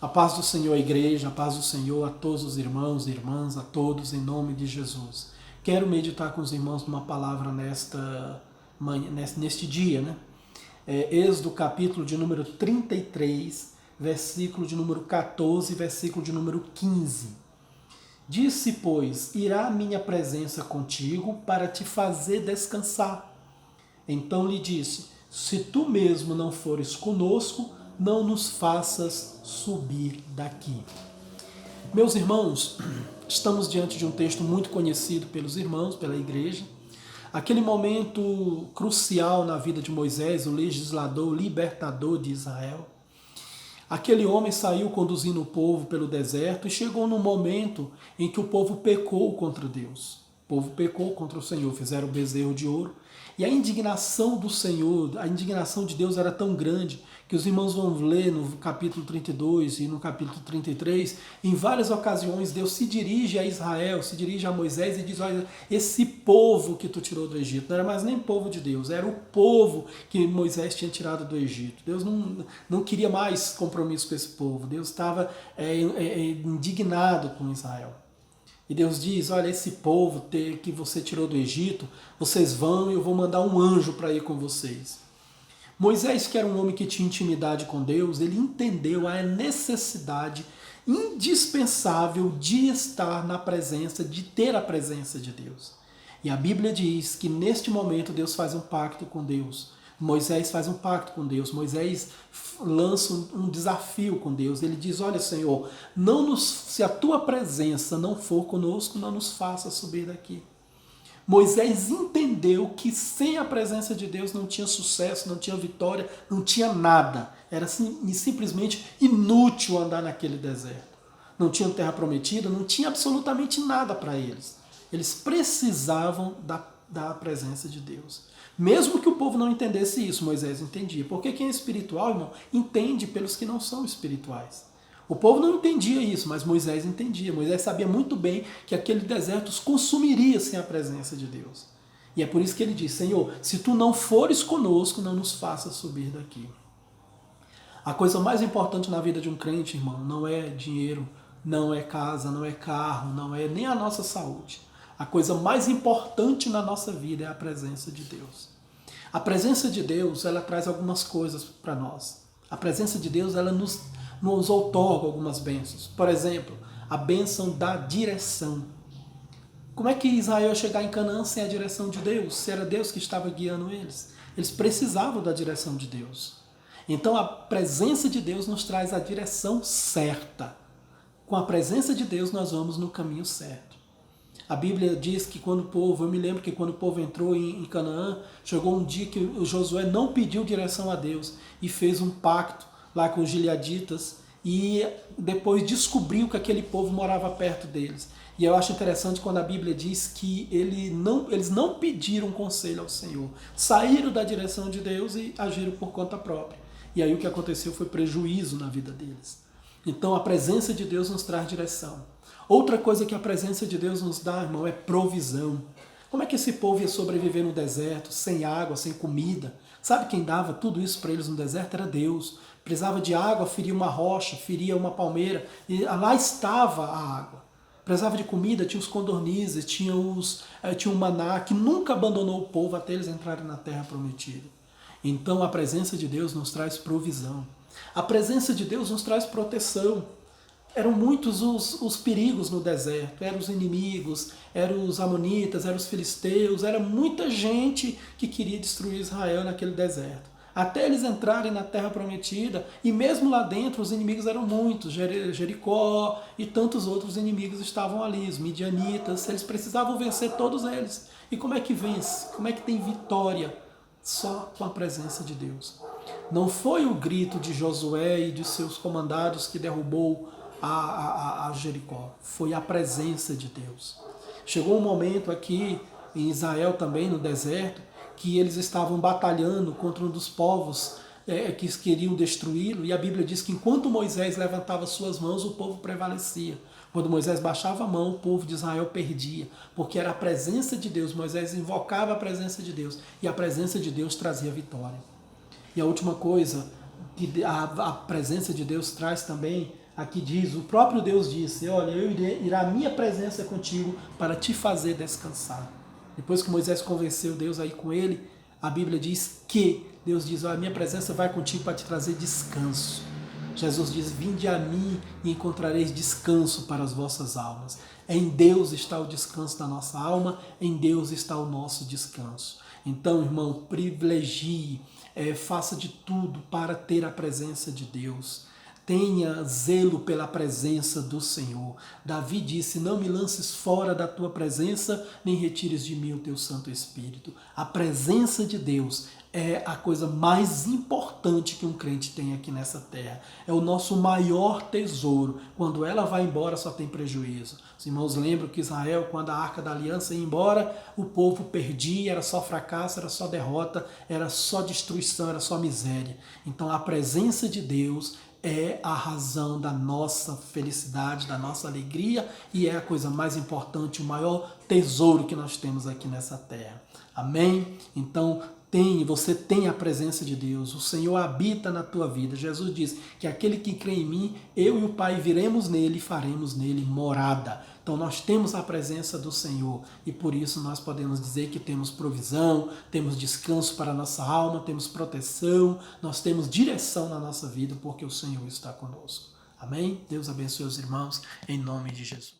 A paz do Senhor à igreja, a paz do Senhor a todos os irmãos e irmãs, a todos em nome de Jesus. Quero meditar com os irmãos numa palavra neste dia, né? Êxodo capítulo de número 33, versículo de número 14, versículo de número 15. Disse, pois, irá a minha presença contigo para te fazer descansar. Então lhe disse, se tu mesmo não fores conosco, não nos faças subir daqui. Meus irmãos, estamos diante de um texto muito conhecido pelos irmãos, pela igreja. Aquele momento crucial na vida de Moisés, o legislador, o libertador de Israel. Aquele homem saiu conduzindo o povo pelo deserto e chegou num momento em que o povo pecou contra Deus. O povo pecou contra o Senhor, fizeram o bezerro de ouro. E a indignação do Senhor, a indignação de Deus era tão grande que os irmãos vão ler no capítulo 32 e no capítulo 33, em várias ocasiões Deus se dirige a Israel, se dirige a Moisés e diz, olha, esse povo que tu tirou do Egito, não era mais nem povo de Deus, era o povo que Moisés tinha tirado do Egito. Deus não queria mais compromisso com esse povo, Deus estava indignado com Israel. E Deus diz, olha, esse povo que você tirou do Egito, vocês vão e eu vou mandar um anjo para ir com vocês. Moisés, que era um homem que tinha intimidade com Deus, ele entendeu a necessidade indispensável de estar na presença, de ter a presença de Deus. E a Bíblia diz que neste momento Deus faz um pacto com Deus. Moisés faz um pacto com Deus. Moisés lança um desafio com Deus. Ele diz, olha, Senhor, se a tua presença não for conosco, não nos faça subir daqui. Moisés entendeu que sem a presença de Deus não tinha sucesso, não tinha vitória, não tinha nada. Era simplesmente inútil andar naquele deserto. Não tinha terra prometida, não tinha absolutamente nada para eles. Eles precisavam da presença de Deus. Mesmo que o povo não entendesse isso, Moisés entendia. Porque quem é espiritual, irmão, entende pelos que não são espirituais. O povo não entendia isso, mas Moisés entendia. Moisés sabia muito bem que aquele deserto os consumiria sem a presença de Deus. E é por isso que ele diz, Senhor, se tu não fores conosco, não nos faças subir daqui. A coisa mais importante na vida de um crente, irmão, não é dinheiro, não é casa, não é carro, não é nem a nossa saúde. A coisa mais importante na nossa vida é a presença de Deus. A presença de Deus, ela traz algumas coisas para nós. A presença de Deus, ela nos outorga algumas bênçãos. Por exemplo, a bênção da direção. Como é que Israel ia chegar em Canaã sem a direção de Deus? Se era Deus que estava guiando eles. Eles precisavam da direção de Deus. Então a presença de Deus nos traz a direção certa. Com a presença de Deus nós vamos no caminho certo. A Bíblia diz que quando o povo, eu me lembro que quando o povo entrou em Canaã, chegou um dia que o Josué não pediu direção a Deus e fez um pacto lá com os gileaditas e depois descobriu que aquele povo morava perto deles. E eu acho interessante quando a Bíblia diz que eles não pediram conselho ao Senhor, saíram da direção de Deus e agiram por conta própria. E aí o que aconteceu foi prejuízo na vida deles. Então a presença de Deus nos traz direção. Outra coisa que a presença de Deus nos dá, irmão, é provisão. Como é que esse povo ia sobreviver no deserto, sem água, sem comida? Sabe quem dava tudo isso para eles no deserto? Era Deus. Precisava de água, feria uma rocha, feria uma palmeira, e lá estava a água. Precisava de comida, tinha os codornizes, tinha o maná, que nunca abandonou o povo até eles entrarem na terra prometida. Então a presença de Deus nos traz provisão. A presença de Deus nos traz proteção. Eram muitos os perigos no deserto, eram os inimigos, eram os amonitas, eram os filisteus, era muita gente que queria destruir Israel naquele deserto. Até eles entrarem na terra prometida, e mesmo lá dentro os inimigos eram muitos, Jericó e tantos outros inimigos estavam ali, os midianitas, eles precisavam vencer todos eles. E como é que vence? Como é que tem vitória? Só com a presença de Deus. Não foi o grito de Josué e de seus comandados que derrubou a Jericó, foi a presença de Deus. Chegou um momento aqui em Israel também, no deserto, que eles estavam batalhando contra um dos povos que queriam destruí-lo, e a Bíblia diz que enquanto Moisés levantava suas mãos, o povo prevalecia. Quando Moisés baixava a mão, o povo de Israel perdia, porque era a presença de Deus. Moisés invocava a presença de Deus, e a presença de Deus trazia vitória. E a última coisa que a presença de Deus traz também, Aqui diz, o próprio Deus disse, olha, irá a minha presença contigo para te fazer descansar. Depois que Moisés convenceu Deus aí com ele, a Bíblia diz que Deus diz, a minha presença vai contigo para te trazer descanso. Jesus diz, vinde a mim e encontrareis descanso para as vossas almas. Em Deus está o descanso da nossa alma, em Deus está o nosso descanso. Então, irmão, privilegie, faça de tudo para ter a presença de Deus. Tenha zelo pela presença do Senhor. Davi disse, não me lances fora da tua presença, nem retires de mim o teu Santo Espírito. A presença de Deus é a coisa mais importante que um crente tem aqui nessa terra. É o nosso maior tesouro. Quando ela vai embora, só tem prejuízo. Os irmãos lembram que Israel, quando a Arca da Aliança ia embora, o povo perdia, era só fracasso, era só derrota, era só destruição, era só miséria. Então a presença de Deus é a razão da nossa felicidade, da nossa alegria e é a coisa mais importante, o maior tesouro que nós temos aqui nessa terra. Amém? Então, você tem a presença de Deus, o Senhor habita na tua vida. Jesus diz que aquele que crê em mim, eu e o Pai viremos nele e faremos nele morada. Então nós temos a presença do Senhor e por isso nós podemos dizer que temos provisão, temos descanso para a nossa alma, temos proteção, nós temos direção na nossa vida porque o Senhor está conosco. Amém? Deus abençoe os irmãos, em nome de Jesus.